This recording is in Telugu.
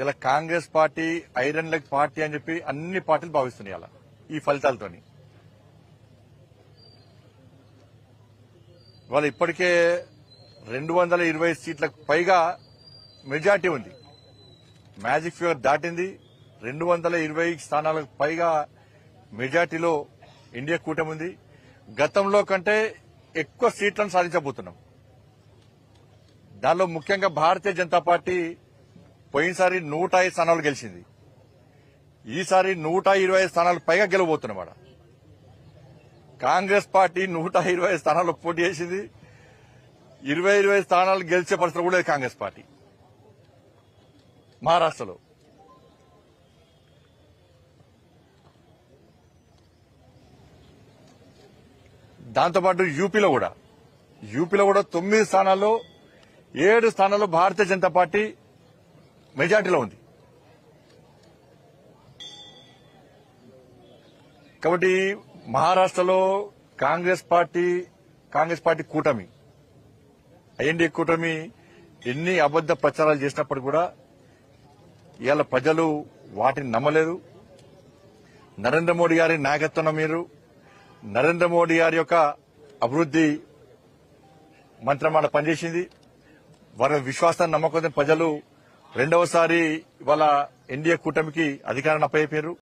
ఇలా Congress party iron leg party అని చెప్పి అన్ని పార్టీలు భావిస్తున్నాయి అలా ఈ ఫలితాలతోని. వాళ్ళు ఇప్పటికే 220 సీట్లకు పైగా మెజార్టీ ఉంది. మ్యాజిక్ ఫిగర్ దాటింది. 220 స్థానాలకు పైగా మెజార్టీలో ఇండియా కూటమి ఉంది. గతంలో కంటే ఎక్కువ సీట్లను సాధించబోతున్నాం. దానిలో ముఖ్యంగా భారతీయ జనతా పార్టీ పోయినసారి 105 స్థానాలు గెలిచింది. ఈసారి 125 స్థానాలు పైగా గెలవబోతున్నమాట. కాంగ్రెస్ పార్టీ 120 స్థానాల్లో పోటీ చేసింది. 20 స్థానాలు గెలిచే పరిస్థితి కూడా లేదు కాంగ్రెస్ పార్టీ మహారాష్ట్రలో. దాంతోపాటు యూపీలో కూడా 9 స్థానాల్లో 7 స్థానాల్లో భారతీయ జనతా పార్టీ మెజార్టీలో ఉంది. కాబట్టి మహారాష్ట్రలో కాంగ్రెస్ పార్టీ కూటమి ఎన్డీఏ కూటమి ఎన్ని అబద్ద ప్రచారాలు చేసినప్పుడు కూడా ఇవాళ ప్రజలు వాటిని నమ్మలేదు. నరేంద్ర మోడీ గారి నాయకత్వంలో మీరు నరేంద్ర మోడీ గారి యొక్క అభివృద్ది మంత్రమాట పనిచేసింది. వారి విశ్వాసాన్ని నమ్మకం ప్రజలు రెండవసారి ఇవాళ ఎన్డీఏ కూటమికి అధికారాన్ని అప్పచెప్పారు.